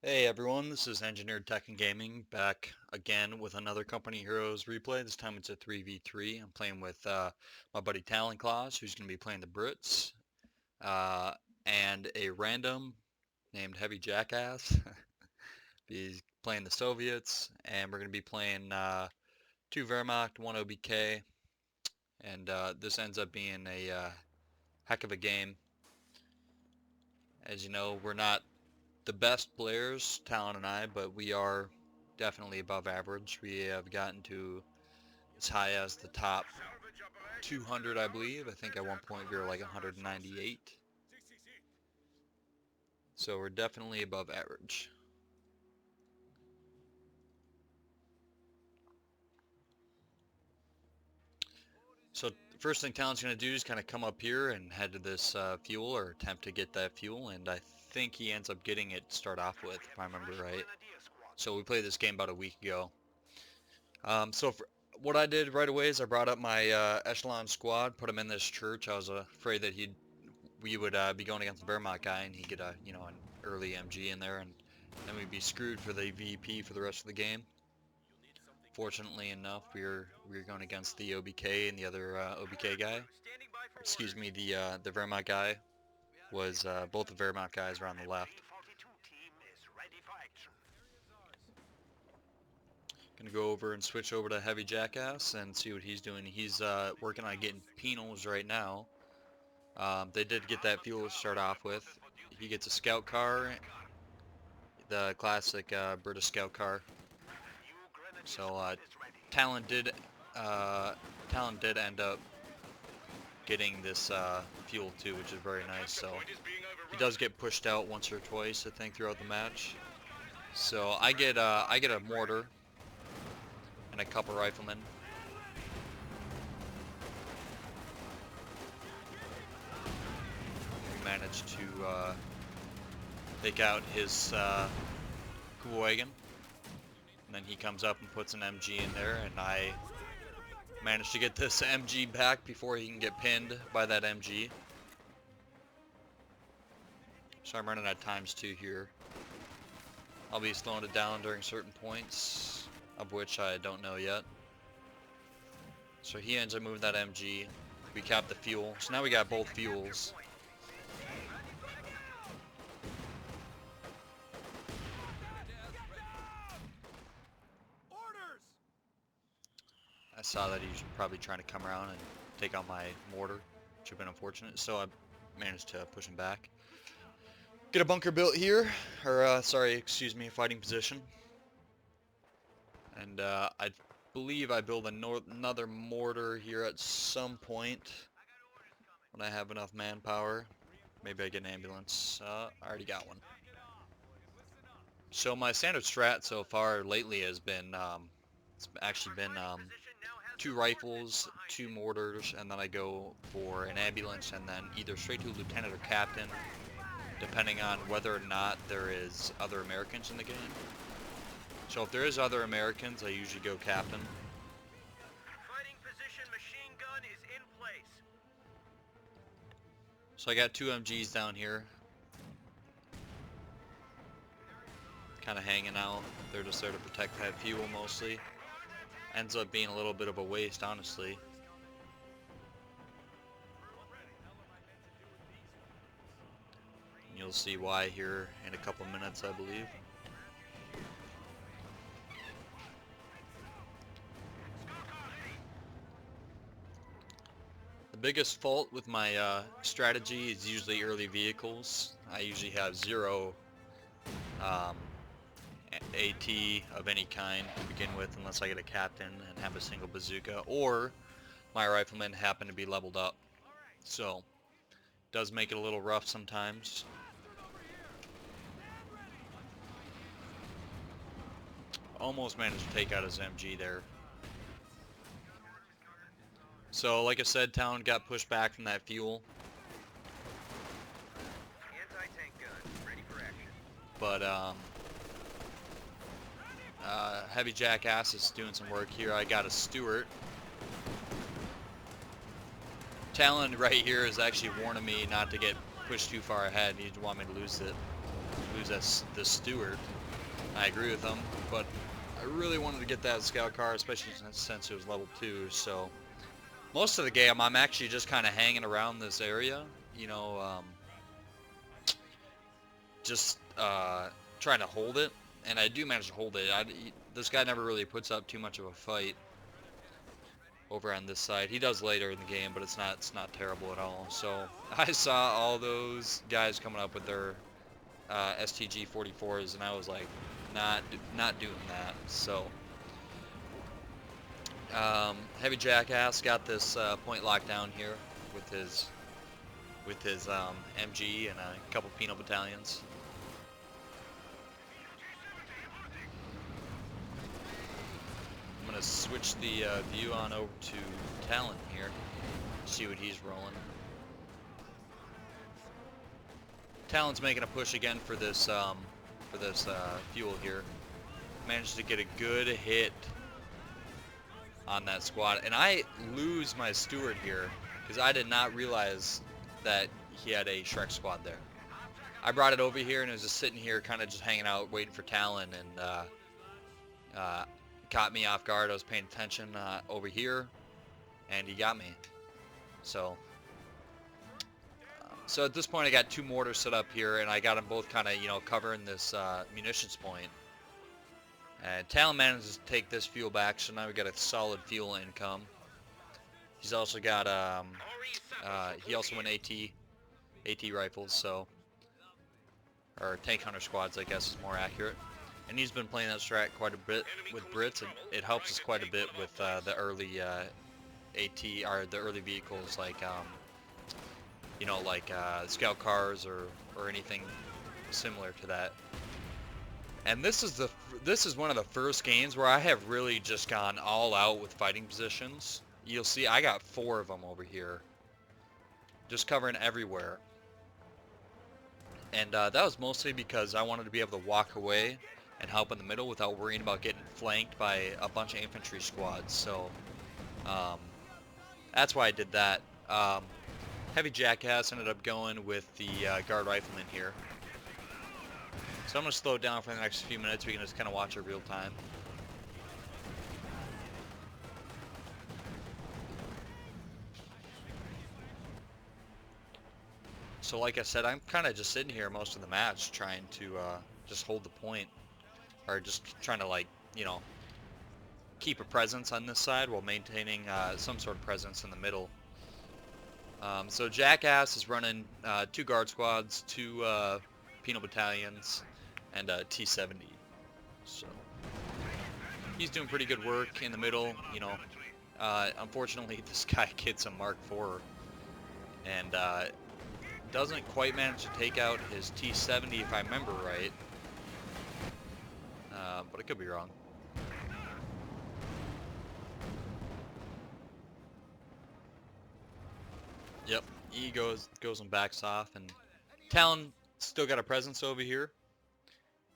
Hey everyone, this is Engineered Tech and Gaming back again with another Company Heroes replay. This time it's a 3v3. I'm playing with my buddy Talon who's going to be playing the Brits, uh, and a random named Heavy Jackass. He's playing the Soviets, and we're going to be playing 2 Wehrmacht, 1 OBK, and this ends up being a heck of a game. As you know, we're not the best players, Talon and I, but we are definitely above average. We have gotten to as high as the top 200, I believe. I think at one point we were like 198. So we're definitely above average. So the first thing Talon's going to do is kind of come up here and head to this fuel, or attempt to get that fuel, and I think he ends up getting it to start off with, if I remember right. So we played this game about a week ago. What I did right away is I brought up my echelon squad, put him in this church. I was afraid that we would be going against the Wehrmacht guy, and he'd get an early MG in there, and then we'd be screwed for the VP for the rest of the game. Fortunately enough, we were going against the OBK and the other OBK guy. Excuse me, the Wehrmacht guy was both the Wehrmacht guys were on the left. Gonna go over and switch over to Heavy Jackass and see what he's doing. He's working on getting penals right now. They did get that fuel to start off with. He gets a scout car, the classic British scout car. So Talon did Talon did end up getting this fuel too, which is very nice. So he does get pushed out once or twice, I think, throughout the match. So I get a mortar and a couple riflemen. We managed to take out his wagon, and then he comes up and puts an MG in there, and I managed to get this MG back before he can get pinned by that MG. So I'm running at ×2 here. I'll be slowing it down during certain points, of which I don't know yet. So he ends up moving that MG. We cap the fuel. So now we got both fuels. I saw that he was probably trying to come around and take out my mortar, which would have been unfortunate. So I managed to push him back. Get a bunker built here, or sorry, excuse me, fighting position. And I believe I build another mortar here at some point when I have enough manpower. Maybe I get an ambulance. I already got one. So my standard strat so far lately has been, it's actually been 2 rifles, 2 mortars, and then I go for an ambulance and then either straight to a lieutenant or captain, depending on whether or not there is other Americans in the game. So if there is other Americans, I usually go captain. Fighting position machine gun is in place. So I got 2 MGs down here, kind of hanging out. They're just there to protect that fuel mostly. Ends up being a little bit of a waste, honestly. And you'll see why here in a couple minutes, I believe. The biggest fault with my strategy is usually early vehicles. I usually have 0 AT of any kind to begin with, unless I get a captain and have a single bazooka, or my riflemen happen to be leveled up. So, it does make it a little rough sometimes. Almost managed to take out his MG there. So, like I said, Talon got pushed back from that fuel. Anti-tank gun ready for action. But Heavy Jackass is doing some work here. I got a Stewart. Talon right here is actually warning me not to get pushed too far ahead. He want me to lose it. lose the steward. I agree with him, but I really wanted to get that scout car, especially since it was level 2. So most of the game, I'm actually just kind of hanging around this area, you know, just trying to hold it, and I do manage to hold it. This guy never really puts up too much of a fight over on this side. He does later in the game, but it's not terrible at all. So I saw all those guys coming up with their STG 44s, and I was like, not doing that. So Heavy Jackass got this point locked down here with his MG and a couple penal battalions. I'm gonna switch the view on over to Talon here, see what he's rolling. Talon's making a push again for this fuel here. Managed to get a good hit on that squad, and I lose my steward here because I did not realize that he had a Shrek squad there. I brought it over here and it was just sitting here, kind of just hanging out, waiting for Talon, and caught me off guard. I was paying attention over here, and he got me. So at this point, I got 2 mortars set up here, and I got them both kind of, you know, covering this munitions point. And Talon manages to take this fuel back, so now we got a solid fuel income. He's also got he also went AT rifles, so, or tank hunter squads, I guess is more accurate. And he's been playing that strat quite a bit with Brits, and it helps us quite a bit with the early AT, or the early vehicles, like you know, like scout cars or anything similar to that. And this is one of the first games where I have really just gone all out with fighting positions. You'll see I got 4 of them over here, just covering everywhere. And that was mostly because I wanted to be able to walk away and help in the middle without worrying about getting flanked by a bunch of infantry squads. So that's why I did that. Heavy Jackass ended up going with the guard rifleman here. So I'm going to slow it down for the next few minutes. We can just kind of watch it real time. So like I said, I'm kind of just sitting here most of the match trying to just hold the point. Or just trying to, like, you know, keep a presence on this side while maintaining some sort of presence in the middle. So Jackass is running 2 guard squads, 2 penal battalions, and a T-70. So he's doing pretty good work in the middle, you know. Unfortunately, this guy gets a Mark IV and doesn't quite manage to take out his T-70 if I remember right. But I could be wrong. Yep, he goes and backs off, and Talon still got a presence over here.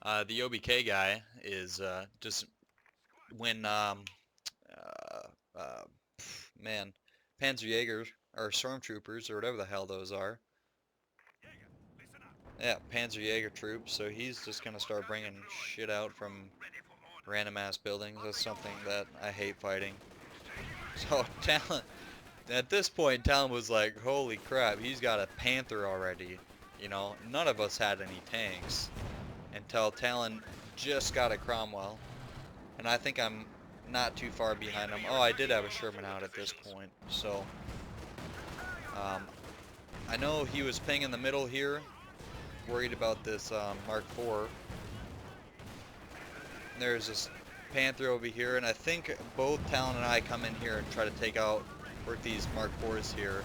The OBK guy is just when man, Panzerjäger or Stormtroopers or whatever the hell those are. Yeah, Panzerjäger troops. So he's just gonna start bringing shit out from random ass buildings. That's something that I hate fighting. So Talon, at this point, Talon was like, "Holy crap, he's got a Panther already." You know, none of us had any tanks until Talon just got a Cromwell, and I think I'm not too far behind him. Oh, I did have a Sherman out at this point, so I know he was ping in the middle here, worried about this Mark IV. There's this Panther over here, and I think both Talon and I come in here and try to take out work these Mark IVs here,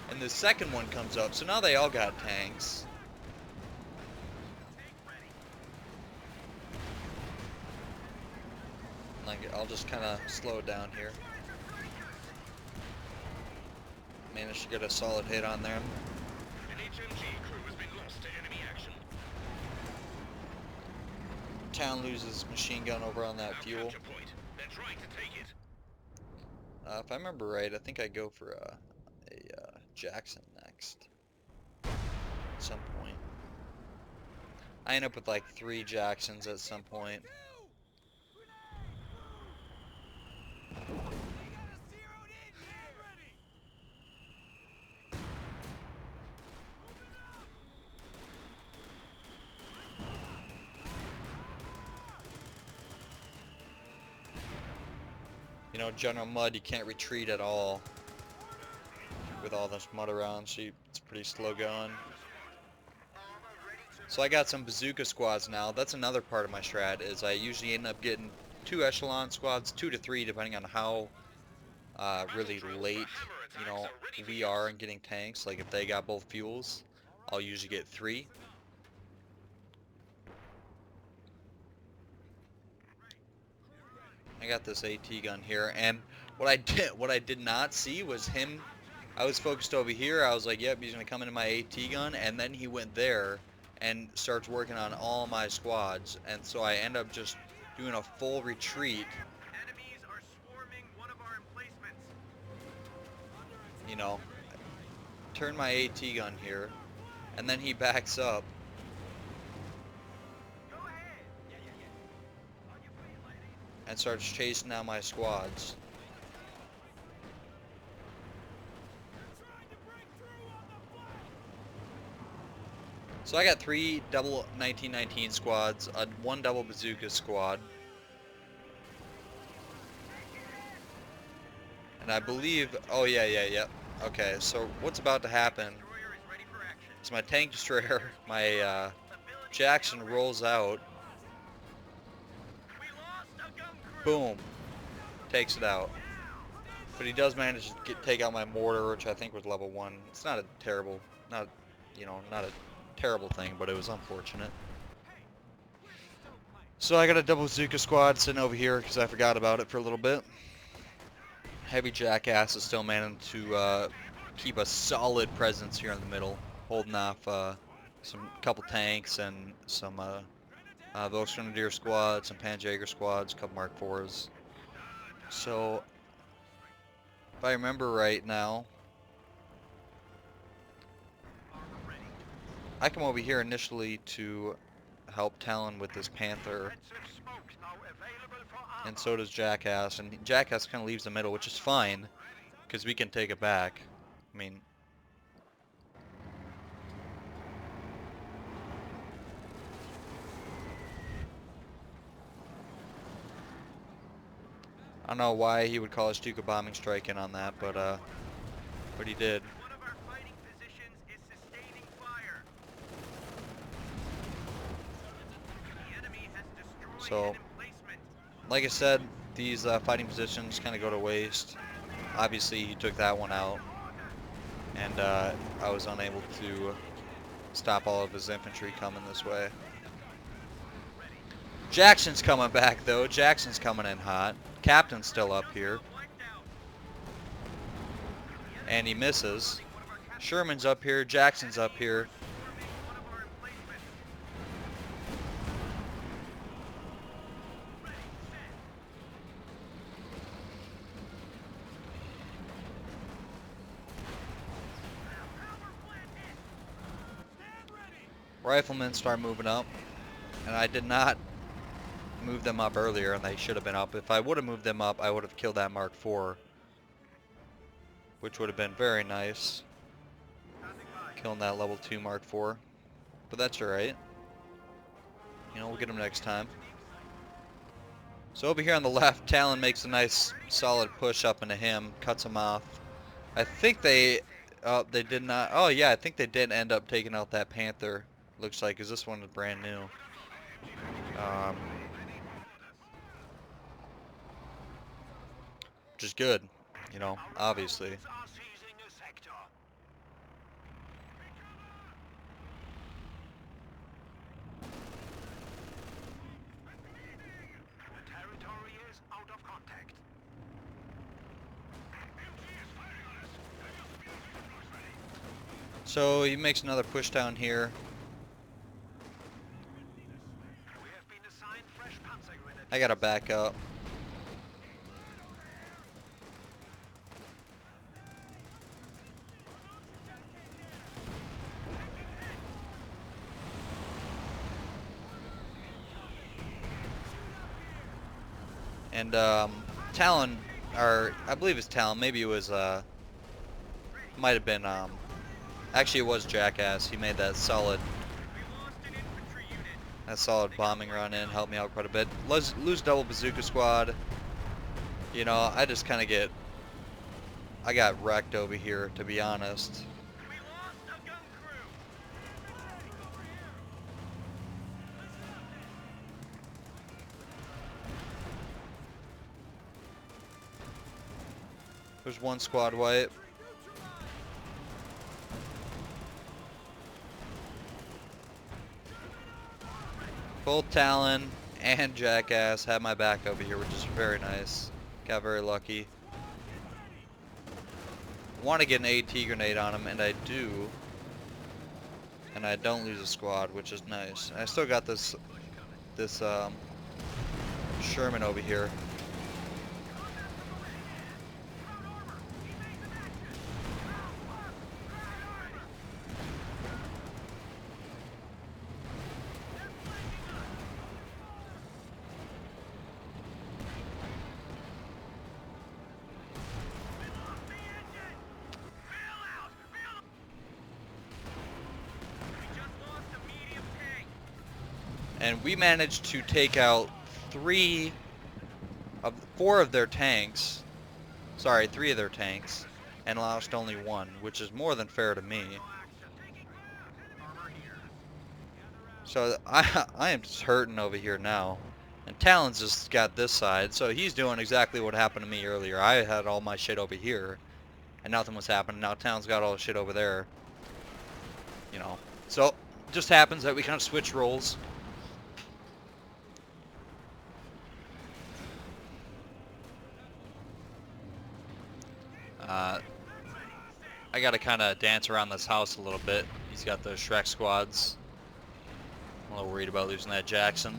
and the second one comes up, so now they all got tanks. Like, I'll just kind of slow it down here. Managed to get a solid hit on them. An HMG crew has been lost to enemy action. Town loses machine gun over on that fuel. Capture point. They're trying to take it. If I remember right, I think I go for a Jackson next. At some point. I end up with like 3 Jacksons at some point. You know, General Mud, you can't retreat at all with all this mud around, so it's pretty slow going. So I got some bazooka squads now. That's another part of my strat, is I usually end up getting 2 echelon squads, 2 to 3, depending on how really late, you know, we are in getting tanks. Like if they got both fuels, I'll usually get 3. I got this AT gun here, and what I did not see was him. I was focused over here. I was like, yep, he's gonna come into my AT gun, and then he went there and starts working on all my squads, and so I end up just doing a full retreat. Enemies are swarming one of our emplacements. You know, turn my AT gun here, and then he backs up. Go ahead. On your feet, ladies. And starts chasing down my squads. So I got 3 double 1919 squads, 1 double bazooka squad. And I believe, oh yeah. Okay, so what's about to happen Destroyer is ready for action. is my tank destroyer, my Jackson rolls out, We lost a gun crew. boom, takes it out. But he does manage to take out my mortar, which I think was level 1. It's not a terrible, not a terrible thing, but it was unfortunate. So I got a double bazooka squad sitting over here because I forgot about it for a little bit. Heavy Jackass is still managing to keep a solid presence here in the middle, holding off some couple tanks and some Volksgrenadier squads, some Panjäger squads, a couple Mark IVs. So if I remember right now, I come over here initially to help Talon with this Panther, and so does Jackass, and Jackass kind of leaves the middle, which is fine, because we can take it back. I mean, I don't know why he would call a Stuka bombing strike in on that, but he did. One of our fighting positions is sustaining fire. The enemy has destroyed So, an emplacement. like I said, these fighting positions kind of go to waste. Obviously, he took that one out, and I was unable to stop all of his infantry coming this way. Jackson's coming back, though. Jackson's coming in hot. Captain's still up here, and he misses. Sherman's up here. Jackson's up here. One of our emplacements. Riflemen start moving up, and I did not move them up earlier, and they should have been up. If I would have moved them up, I would have killed that Mark IV, which would have been very nice, killing that level 2 Mark IV. But that's alright. You know, we'll get him next time. So over here on the left, Talon makes a nice solid push up into him, cuts him off. I think they did not, oh yeah, I think they did end up taking out that Panther, looks like, because this one is brand new. Which is good, you know, obviously. So he makes another push down here. I gotta back up. And Talon, or I believe it's Talon, maybe it was, might have been, actually it was Jackass. He made that solid bombing run in, helped me out quite a bit. Lose double bazooka squad. You know, I just kind of I got wrecked over here, to be honest. There's one squad wipe. Both Talon and Jackass had my back over here, which is very nice. Got very lucky. Want to get an AT grenade on him, and I do. And I don't lose a squad, which is nice. I still got this Sherman over here. And we managed to take out 4 of their tanks. Sorry, 3 of their tanks, and lost only 1, which is more than fair to me. So I am just hurting over here now. And Talon's just got this side, so he's doing exactly what happened to me earlier. I had all my shit over here, and nothing was happening. Now Talon's got all the shit over there. You know, so just happens that we kind of switch roles. I gotta kind of dance around this house a little bit. He's got those Shrek squads. I'm a little worried about losing that Jackson.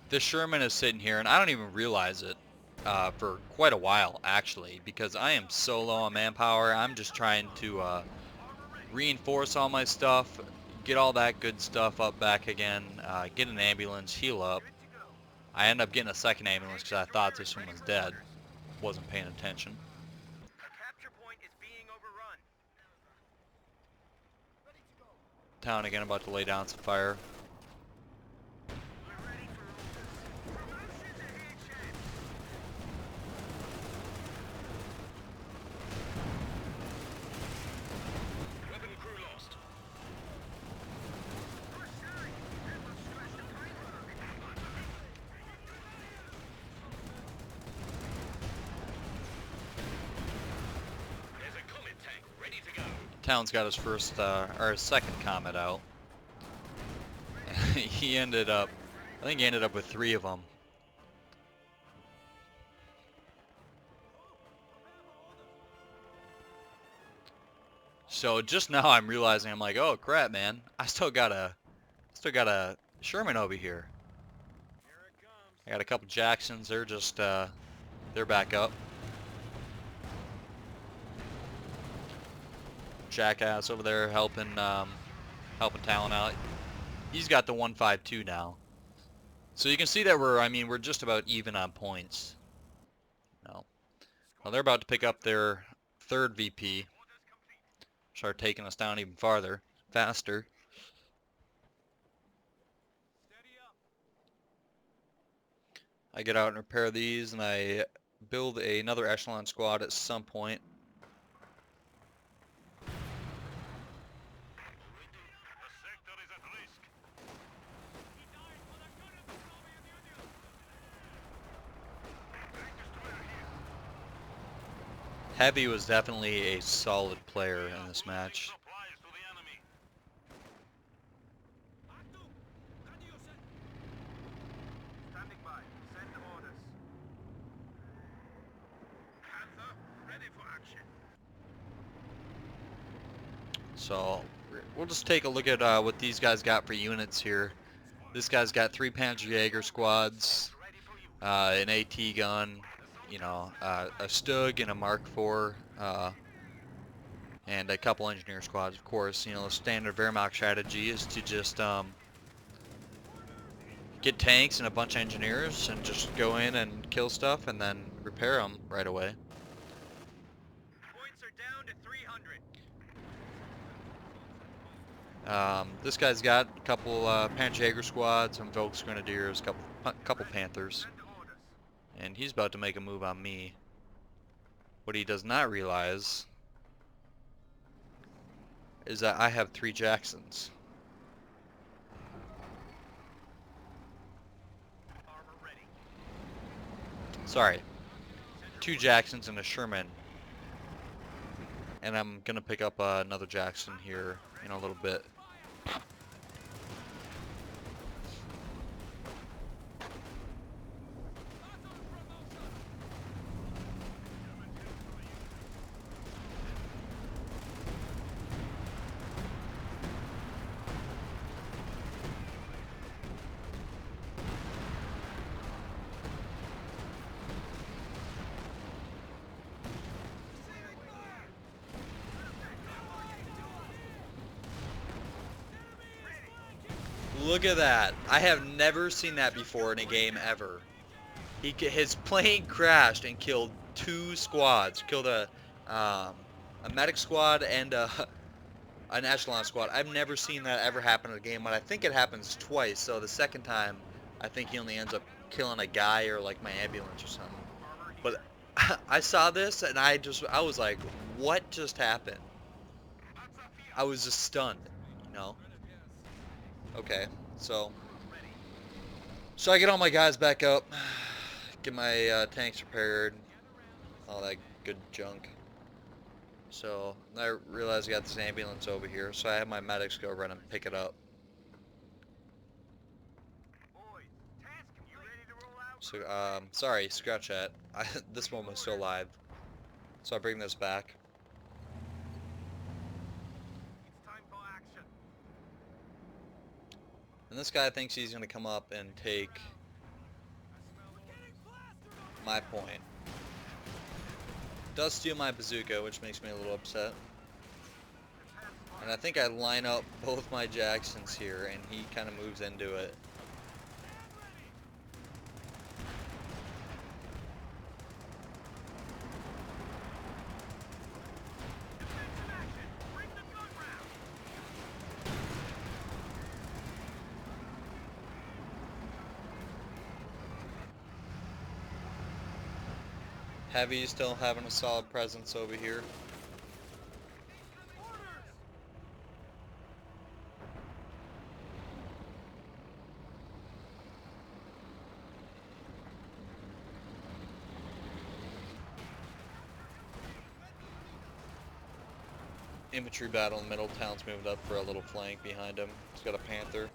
This Sherman is sitting here, and I don't even realize it for quite a while, actually, because I am so low on manpower. I'm just trying to reinforce all my stuff, get all that good stuff up back again, get an ambulance, heal up. I end up getting a second ambulance because I thought this one was dead. Wasn't paying attention. Town again, about to lay down some fire. Town's got his first, or his second comet out. He ended up, I think he ended up with 3 of them. So just now I'm realizing, I'm like, oh crap, man, I still got a Sherman over here. I got a couple Jacksons. They're just, they're back up. Jackass over there helping Talon out. He's got the 152 now. So you can see that we're just about even on points. No. Well, they're about to pick up their 3rd VP. Start taking us down even farther, faster. I get out and repair these, and I build another echelon squad at some point. Heavy was definitely a solid player in this match. So we'll just take a look at what these guys got for units here. This guy's got 3 Panzerjäger squads, an AT gun, you know, a Stug and a Mark IV, and a couple engineer squads, of course. You know, the standard Wehrmacht strategy is to just get tanks and a bunch of engineers and just go in and kill stuff and then repair them right away. Points are down to 300. This guy's got a couple Panjäger squads, some Volksgrenadiers, couple Panthers, Send orders. and he's about to make a move on me. What he does not realize is that I have 3 Jacksons. Armor ready. Sorry, 2 Jacksons and a Sherman. And I'm gonna pick up another Jackson here in a little bit. Look at that. I have never seen that before in a game ever. His plane crashed and killed 2 squads. Killed a medic squad and an echelon squad. I've never seen that ever happen in a game, but I think it happens twice. So the second time, I think he only ends up killing a guy or like my ambulance or something. But I saw this and I was like, what just happened? I was just stunned, you know? Okay, so I get all my guys back up, get my tanks repaired, all that good junk. So I realized I got this ambulance over here, so I have my medics go run and pick it up. Boys, task complete. You ready to roll out? So sorry, scratch that. This one was still live, so I bring this back. It's time for action. And this guy thinks he's gonna come up and take my point. Does steal my bazooka, which makes me a little upset. And I think I line up both my Jacksons here, and he kind of moves into it. Defensive action. Bring the gun round. Heavy still having a solid presence over here. Infantry battle in the middle. Talon's moved up for a little flank behind him. He's got a Panther.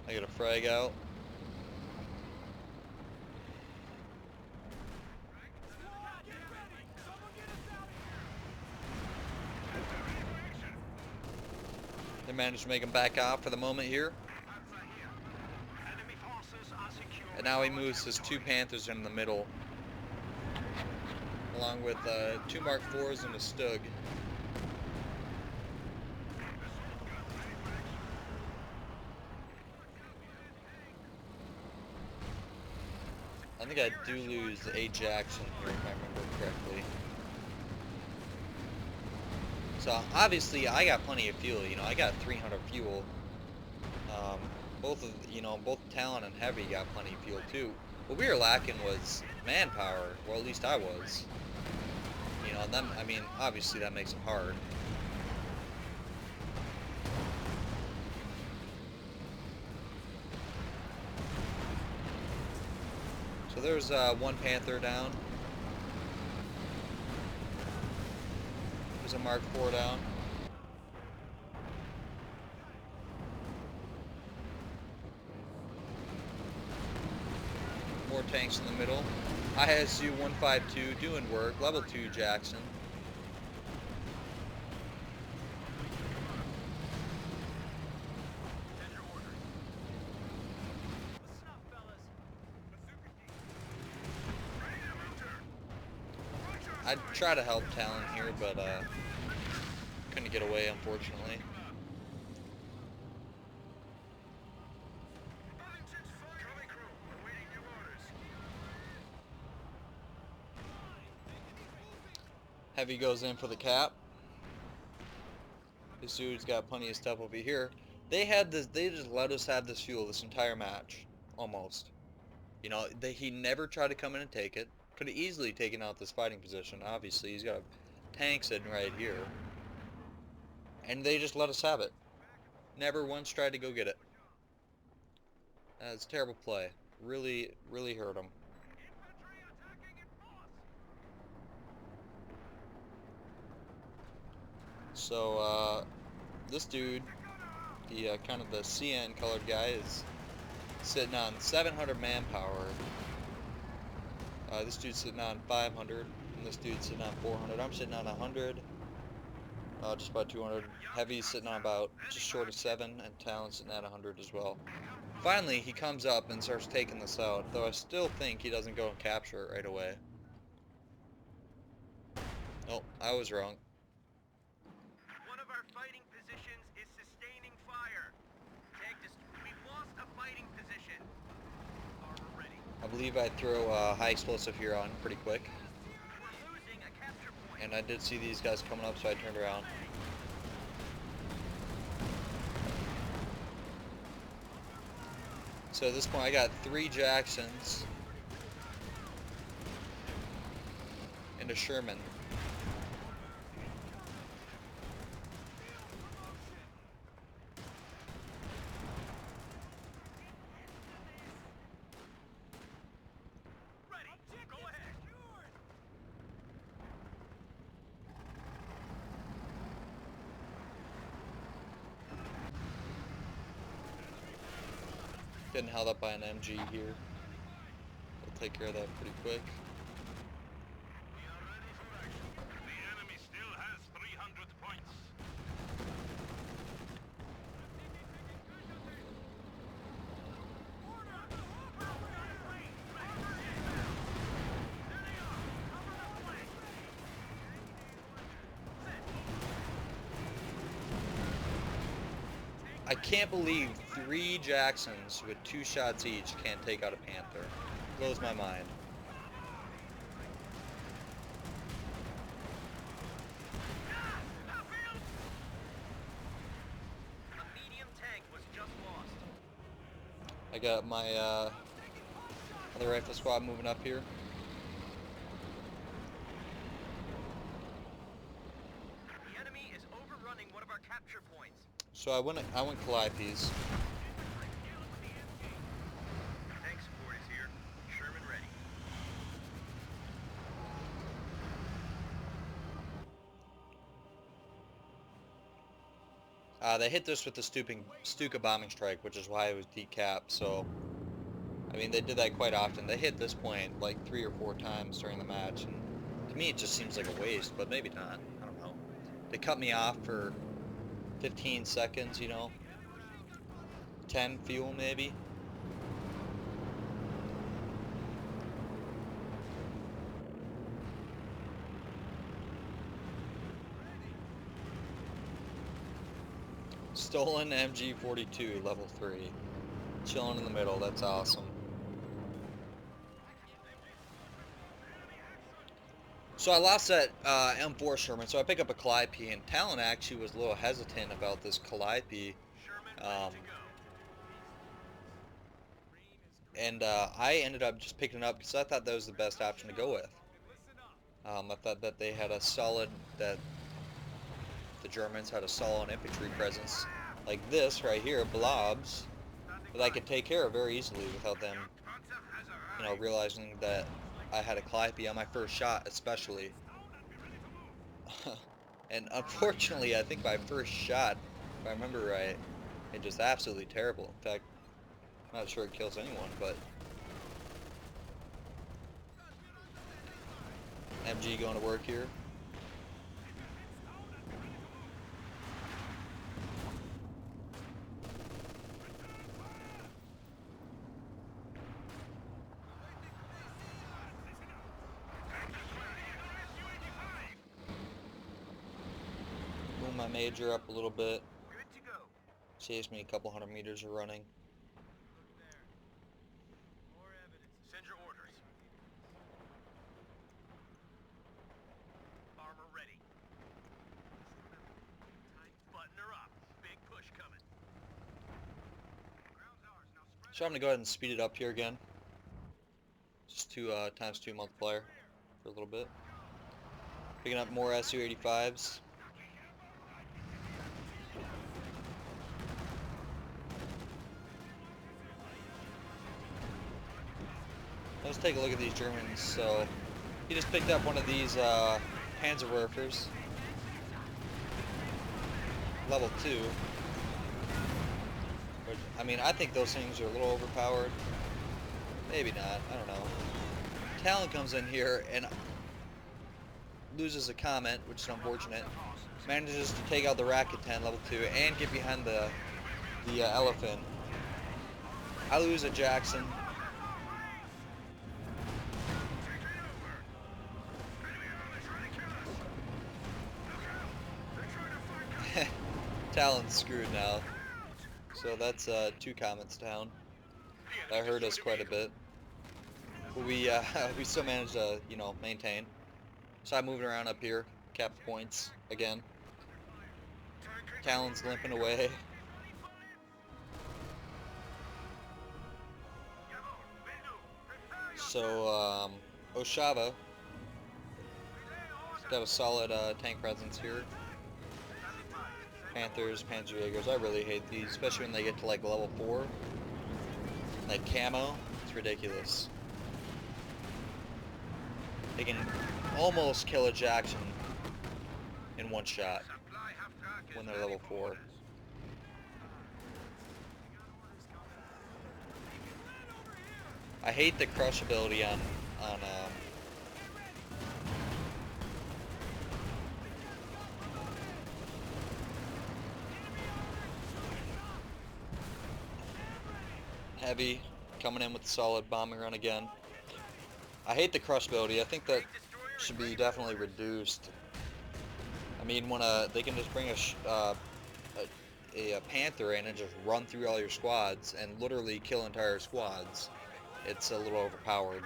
I get a frag out. They managed to make him back off for the moment here. Enemy forces are secure. And now he moves his 2 Panthers in the middle, along with 2 Mark IVs and a Stug. I think I do lose a Jackson here, if I remember correctly. So obviously I got plenty of fuel. You know, I got 300 fuel. Both Talon and Heavy got plenty of fuel too. What we were lacking was manpower, or at least I was. You know, and then, I mean, obviously that makes it hard. So there's 1 Panther down. There's a Mark IV down. More tanks in the middle. ISU 152 doing work. Level 2 Jackson. Send your orders. Listen up, fellas. Ready to move, sir. Roger, I'd sir. try to help Talon here, but Couldn't get away, unfortunately. Heavy goes in for the cap. This dude's got plenty of stuff over here. They had this. They just let us have this fuel this entire match, almost. You know, he never tried to come in and take it. Could have easily taken out this fighting position. Obviously, he's got a tank sitting right here, and they just let us have it. Never once tried to go get it. That's a terrible play. Really, really hurt him. So, this dude, the kind of the CN colored guy, is sitting on 700 manpower. This dude's sitting on 500, and this dude's sitting on 400. I'm sitting on 100, just about 200. Heavy's sitting on about just short of 7, and Talon's sitting at 100 as well. Finally, he comes up and starts taking this out, though I still think he doesn't go and capture it right away. Oh, I was wrong. One of our fighting positions is sustaining fire. We've lost a fighting position. Armor ready. I believe I throw high explosive here on pretty quick. We're losing a capture point. And I did see these guys coming up, so I turned around. So at this point, I got 3 Jacksons and a Sherman. Ready. Go ahead. Getting held up by an MG here. We'll take care of that pretty quick. We are ready for action. The enemy still has 300 points. I can't believe 3 Jacksons with 2 shots each can't take out a Panther. Blows my mind. A medium tank was just lost. I got my other rifle squad moving up here. The enemy is overrunning one of our capture points. So I went Calliope's. Tank support is here. Sherman ready. They hit this with the Stuka bombing strike, which is why it was decapped. So, I mean, they did that quite often. They hit this point like 3 or 4 times during the match, and to me it just seems like a waste, but maybe not. I don't know. They cut me off for 15 seconds, you know. 10 fuel maybe. Stolen MG42 level 3. Chilling in the middle, that's awesome. So I lost that M4 Sherman, so I pick up a Calliope, and Talon actually was a little hesitant about this Calliope. And I ended up just picking it up because I thought that was the best option to go with. I thought that they had a solid, that the Germans had a solid infantry presence like this right here, blobs, that I could take care of very easily without them, you know, realizing that I had a Calliope on my first shot, especially. And unfortunately, I think my first shot, if I remember right, it's just absolutely terrible. In fact, I'm not sure it kills anyone, but MG going to work here. my major up a little bit. Good to go. Saves me a couple hundred meters of running. Look there. More evidence. Send your orders. Armor ready. Button her up. Big push coming. Ground's ours. Now spread. So I'm gonna go ahead and speed it up here again. Just two times 2 multiplier for a little bit. Picking up more Su-85s. Let's take a look at these Germans. So he just picked up one of these Panzerwerfers, level 2. Which, I mean, I think those things are a little overpowered. Maybe not. I don't know. Talon comes in here and loses a Comet, which is unfortunate. Manages to take out the Rocket 10 level 2 and get behind the Elephant. I lose a Jackson. Talon's screwed now. So that's 2 Comets down. That hurt us quite a bit. But we we still managed to, you know, maintain. So I'm moving around up here, cap points again. Talon's limping away. So Oshava got a solid tank presence here. Panthers, Panzerjägers, I really hate these, especially when they get to like level 4. Like camo, it's ridiculous. They can almost kill a Jackson in one shot when they're level 4. I hate the crush ability on Heavy coming in with a solid bombing run again. I hate the crush ability. I think that should be definitely reduced. I mean, when they can just bring a Panther in and just run through all your squads and literally kill entire squads. It's a little overpowered.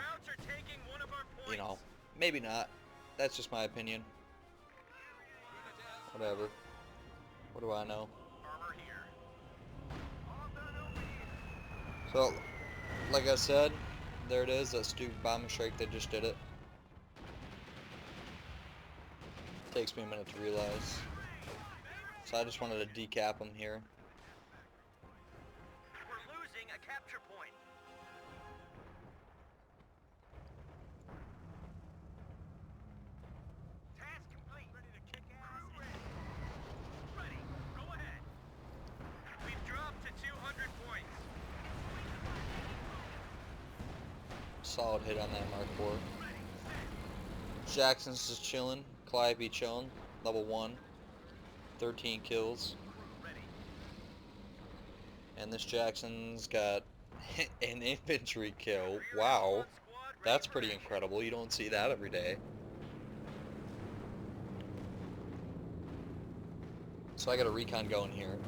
You know, maybe not. That's just my opinion. Whatever. What do I know? So, like I said, there it is, that stupid bombing strike, they just did it. Takes me a minute to realize. So I just wanted to decap them here. We're losing a capture point. Task complete. Ready to kick ass. Ready. Go ahead. We've dropped to 200 points. Solid hit on that Mark 4. Jackson's just chilling. Calliope chilling. Level 1. 13 kills. And this Jackson's got an infantry kill. Wow. That's pretty incredible. You don't see that every day. So I got a recon going here.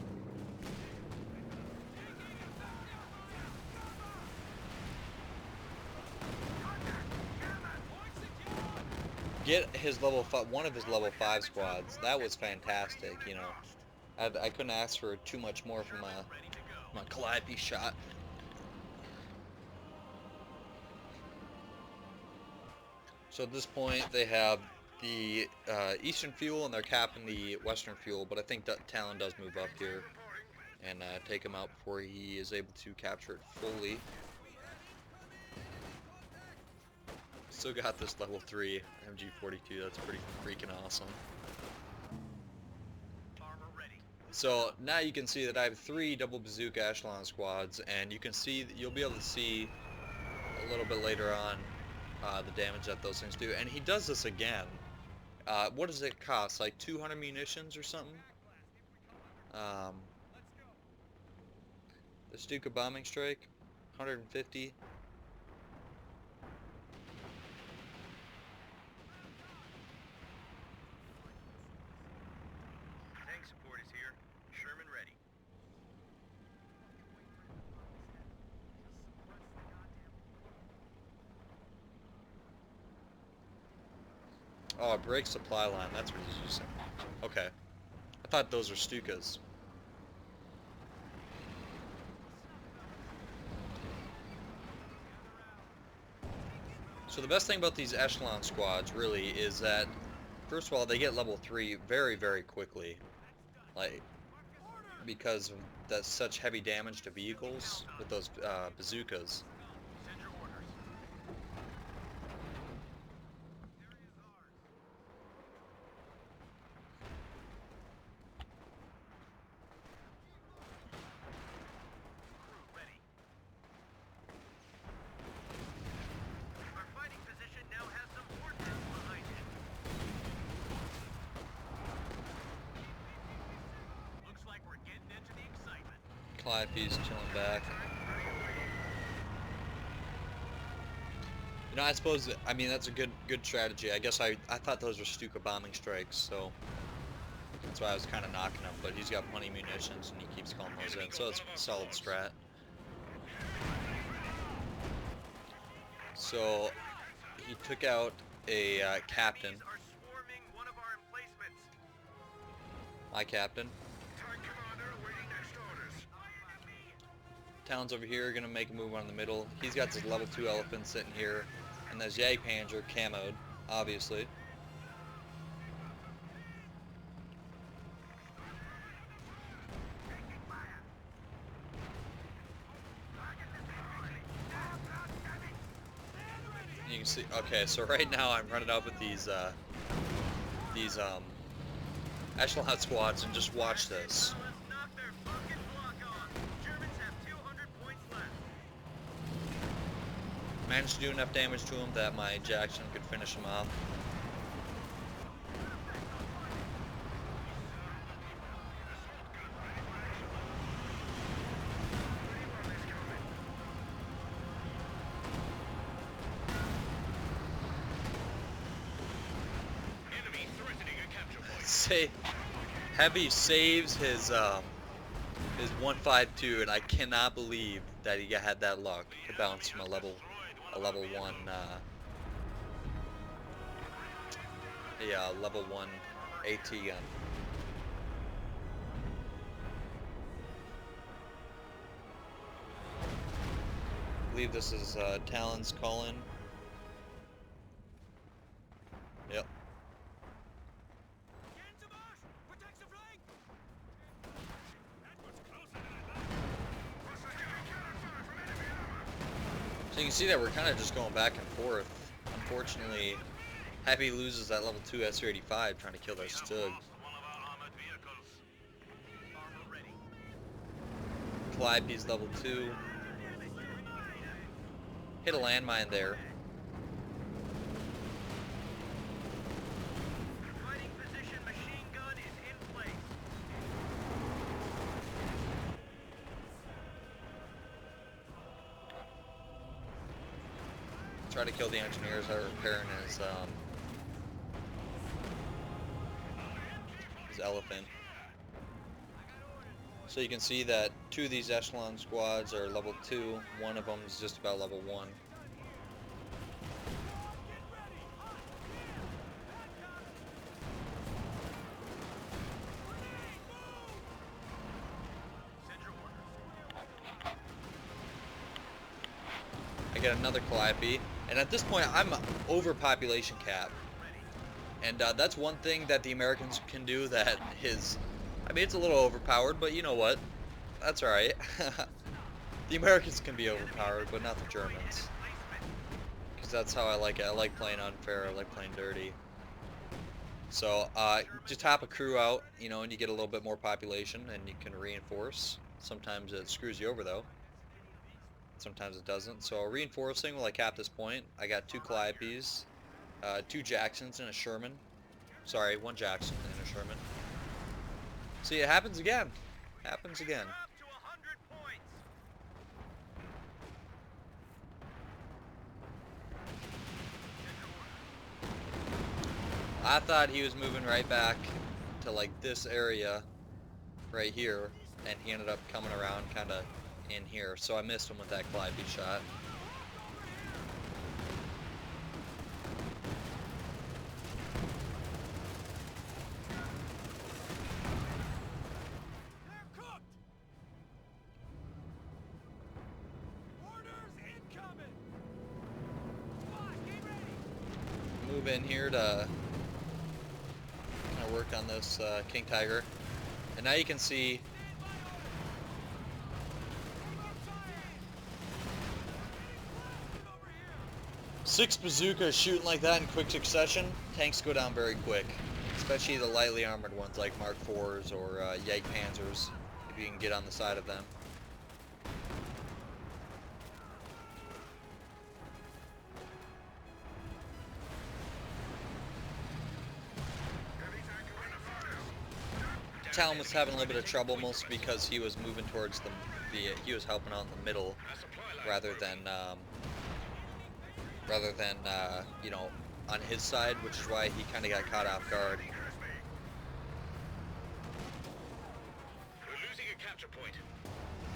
Get his level 5, one of his level 5 squads. That was fantastic, you know. I couldn't ask for too much more from my Calliope shot. So at this point, they have the Eastern fuel and they're capping the Western fuel, but I think that Talon does move up here and take him out before he is able to capture it fully. Still got this level 3 MG42, that's pretty freaking awesome. So now you can see that I have 3 double bazooka echelon squads, and you can see that you'll be able to see a little bit later on the damage that those things do. And he does this again. What does it cost? Like 200 munitions or something? The Stuka bombing strike, 150. support is here. Sherman ready. Oh, a break supply line. That's what he's using. Okay. I thought those were Stukas. So the best thing about these echelon squads really is that, first of all, they get level 3 very, very quickly. Like, because that's such heavy damage to vehicles with those bazookas. Send your orders. Crew ready. Our fighting position now has some ordnance behind it. Looks like we're getting into the excitement. Calliope's chilling back. You know, I suppose, I mean, that's a good strategy. I guess I thought those were Stuka bombing strikes, so that's why I was kind of knocking him. But he's got plenty of munitions, and he keeps calling those in, so it's a solid strat. So he took out a captain, Enemies are swarming one of our emplacements. my captain. Tank commander awaiting next orders. Talon's over here, gonna make a move on the middle. He's got this level 2 elephant sitting here, and there's Jagdpanzer camoed, obviously. You can see, okay, so right now I'm running up with these echelon squads, and just watch this. Let's knock their fucking block off. Germans have 200 points left. Managed to do enough damage to him that my Jackson could finish him off. Enemy threatening a capture point. Say, Heavy saves his 152, and I cannot believe that he had that luck to bounce from a level 1 level 1 AT gun. I believe this is Talon's calling. Yep. So you can see that we're kind of just going back and forth. Unfortunately, Happy loses that level 2 SR-85 trying to kill their Stug. Calliope's level 2. Hit a landmine there. Fighting position machine gun is in place. Try to kill the engineers that are repairing his elephant. So you can see that 2 of these echelon squads are level 2. One of them is just about level 1. I get another Calliope, and at this point I'm over population cap. And that's one thing that the Americans can do that is, I mean, it's a little overpowered, but you know what? That's alright. The Americans can be overpowered, but not the Germans. Because that's how I like it. I like playing unfair, I like playing dirty. So, just hop a crew out, you know, and you get a little bit more population, and you can reinforce. Sometimes it screws you over, though. Sometimes it doesn't. So, reinforcing, well, I cap this point. I got 2 Calliopes, 2 Jacksons, and a Sherman. Sorry, 1 Jackson and a Sherman. See, it happens again. Happens again. Up to 100 points. I thought he was moving right back to like this area right here, and he ended up coming around kind of in here. So I missed him with that Calliope shot. They're cooked. Orders incoming. Squad, get ready. Move in here to kind of work on this King Tiger. And now you can see Stand by orders. Over here. 6 bazookas shooting like that in quick succession. Tanks go down very quick, especially the lightly armored ones like Mark IVs or Panzers, if you can get on the side of them. Talon was having a little bit of trouble, mostly because he was moving towards he was helping out in the middle rather than you know, on his side, which is why he kind of got caught off guard. We're losing a capture point.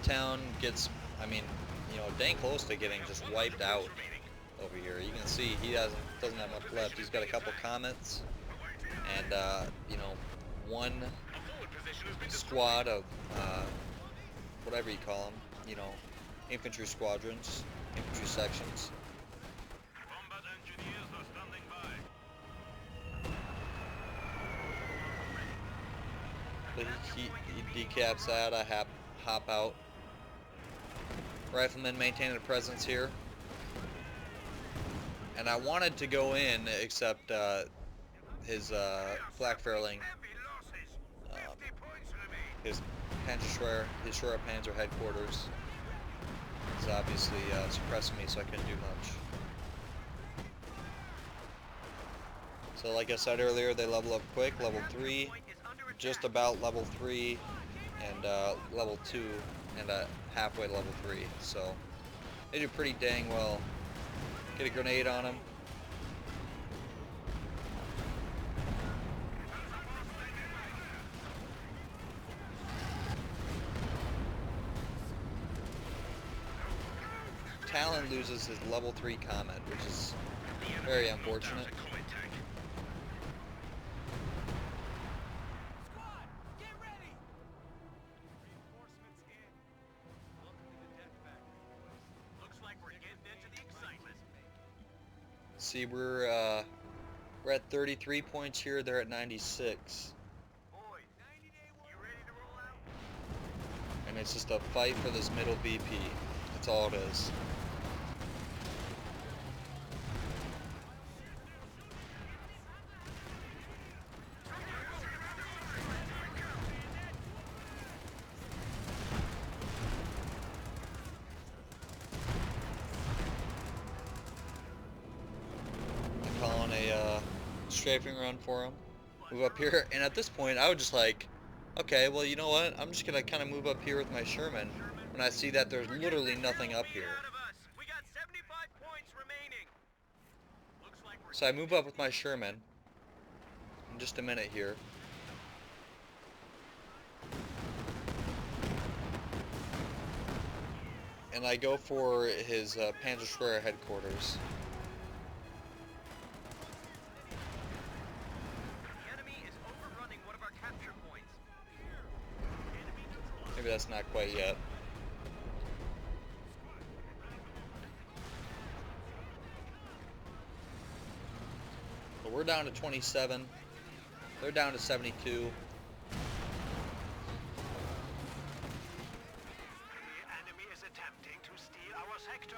Talon gets, I mean, you know, dang close to getting just wiped out over here. You can see he doesn't have much left. He's got a couple comets and you know, one squad of whatever you call them, you know, infantry squadrons, infantry sections. Combat engineers are standing by. But he decaps that. I hop out. Riflemen maintaining a presence here. And I wanted to go in, except his flak fairling, his Schwerer Panzer headquarters is obviously suppressing me, so I couldn't do much. So like I said earlier, they level up quick, level 3, just about level 3, and level 2, and halfway level 3. So they do pretty dang well. Get a grenade on him. Talon loses his level 3 Comet, which is very unfortunate. Squad, get ready. Reinforcements in. Welcome to the death factory, boys. Looks like we're getting into the excitement. See, we're at 33 points here. They're at 96, Boys, 90-day war. You ready to roll out? and it's just a fight for this middle VP. That's all it is. Calling a strafing run for him. Move up here, and at this point, I was just like, okay, well, you know what? I'm just gonna kind of move up here with my Sherman when I see that there's literally nothing up here. We got 75 points remaining. Looks like we're So I move up with my Sherman. In just a minute here. And I go for his Panzer Schwerer headquarters. The enemy is overrunning one of our capture points. Maybe that's not quite yet. But we're down to 27. They're down to 72. The enemy is attempting to steal our sector.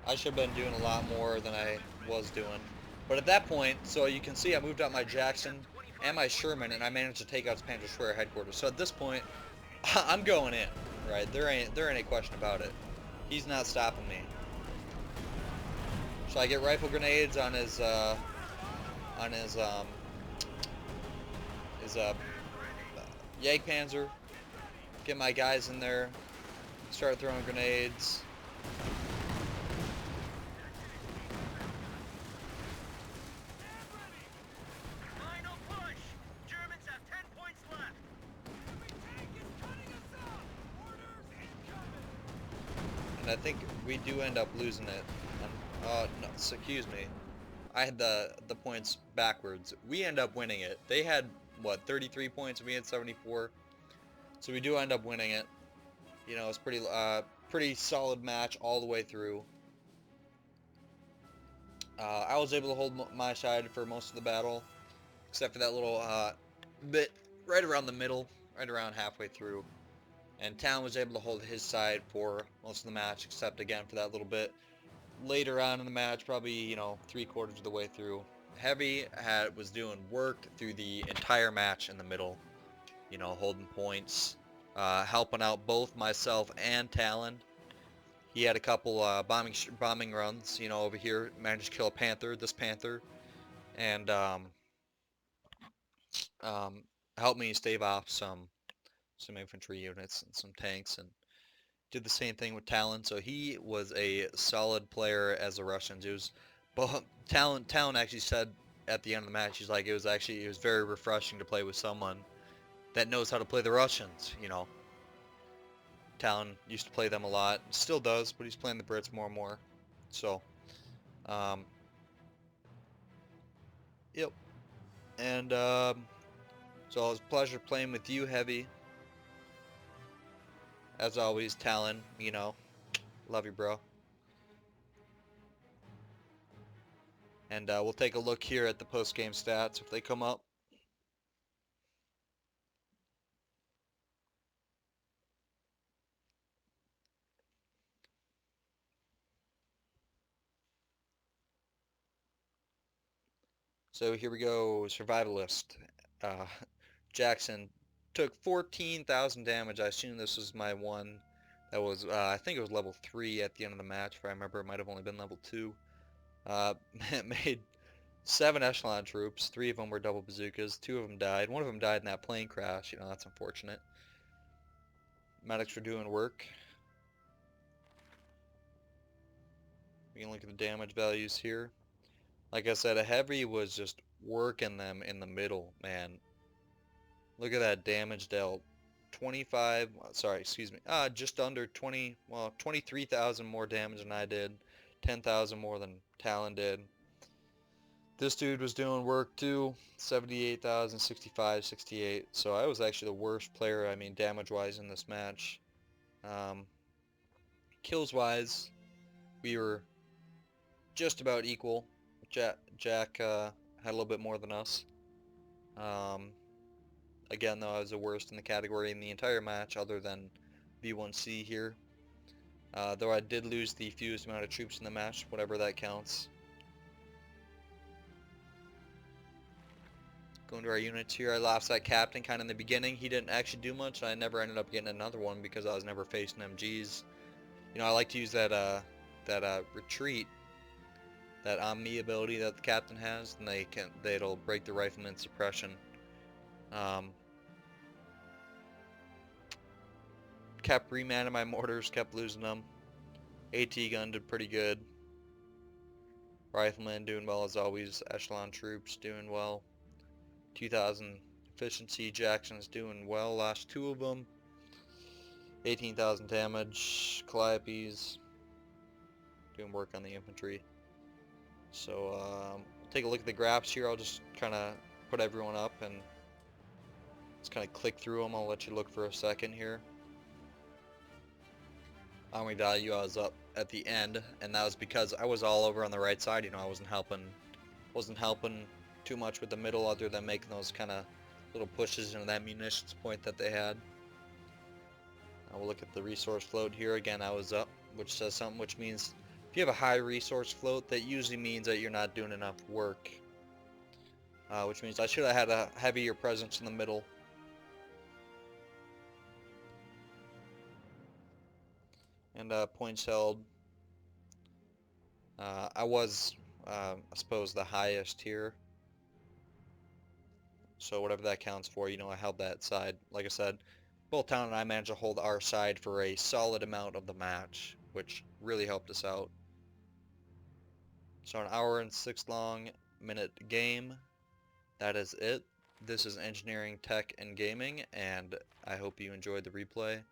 I should have been doing a lot more than I was doing. But at that point, so you can see I moved out my Jackson and my Sherman, and I managed to take out his Panzer Schwerer headquarters. So at this point, I'm going in, right? There ain't any question about it. He's not stopping me. So I get rifle grenades on his Panzer. Get my guys in there. Start throwing grenades. and I think we do end up losing it. No, excuse me. I had the points backwards. We end up winning it. They had what 33 points. We had 74. So we do end up winning it. You know, it's pretty solid match all the way through. I was able to hold my side for most of the battle, except for that little bit right around the middle, right around halfway through. And Talon was able to hold his side for most of the match, except again for that little bit later on in the match, probably, you know, 3/4 of the way through. Heavy was doing work through the entire match in the middle, you know, holding points, helping out both myself and Talon. He had a couple bombing runs, you know, over here, managed to kill a panther, this panther, and um, helped me stave off some infantry units and some tanks, and did the same thing with Talon. So he was a solid player as the Russians. It was, but Talon actually said at the end of the match, he's like, it was very refreshing to play with someone that knows how to play the Russians. You know, Talon used to play them a lot, still does, but he's playing the Brits more and more. So, um, yep. And so it was a pleasure playing with you, Heavy. As always, Talon. You know, love you, bro. And we'll take a look here at the post-game stats if they come up. So here we go, Survivalist. Uh, Jackson took 14,000 damage. I assume this was my one that was, I think it was level 3 at the end of the match. If I remember, it might have only been level 2. Made 7 echelon troops. 3 of them were double bazookas. 2 of them died. One of them died in that plane crash. You know, that's unfortunate. Medics were doing work. We can look at the damage values here. Like I said, a heavy was just working them in the middle, man. Look at that damage dealt. 25, sorry, excuse me. Just under 20, well, 23,000 more damage than I did. 10,000 more than Talon did. This dude was doing work too. 78,000, 65, 68. So I was actually the worst player, I mean, damage-wise in this match. Kills-wise, we were just about equal. Jack had a little bit more than us. Again, though, I was the worst in the category in the entire match, other than V1C here. Though I did lose the fewest amount of troops in the match, whatever that counts. Going to our units here, I lost that captain kind of in the beginning. He didn't actually do much, and I never ended up getting another one because I was never facing MGs. You know, I like to use that retreat, that on me ability that the captain has, and it'll break the rifleman suppression. Kept remanning my mortars, kept losing them. AT gun did pretty good. Rifleman doing well as always. Echelon troops doing well. 2,000 efficiency. Jackson's doing well. Lost 2 of them. 18,000 damage. Calliopes doing work on the infantry. So take a look at the graphs here. I'll just kind of put everyone up and just kind of click through them. I'll let you look for a second here. Army value, I was up at the end, and that was because I was all over on the right side. You know, I wasn't helping too much with the middle, other than making those kind of little pushes into that munitions point that they had. We'll look at the resource float here. Again, I was up, which says something, which means if you have a high resource float, that usually means that you're not doing enough work. Which means I should have had a heavier presence in the middle. And points held. I was, I suppose, the highest here. So whatever that counts for, you know, I held that side. Like I said, both Talon and I managed to hold our side for a solid amount of the match, which really helped us out. So an hour and 6-minute game. That is it. This is Engineering, Tech, and Gaming, and I hope you enjoyed the replay. We'll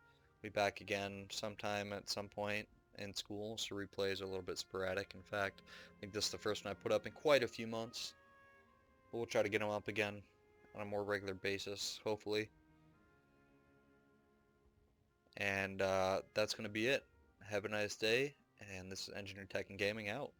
be back again sometime at some point, in school, so replays are a little bit sporadic. In fact, I think this is the first one I put up in quite a few months. But we'll try to get them up again on a more regular basis, hopefully. And that's going to be it. Have a nice day, and this is Engineer Tech and Gaming out.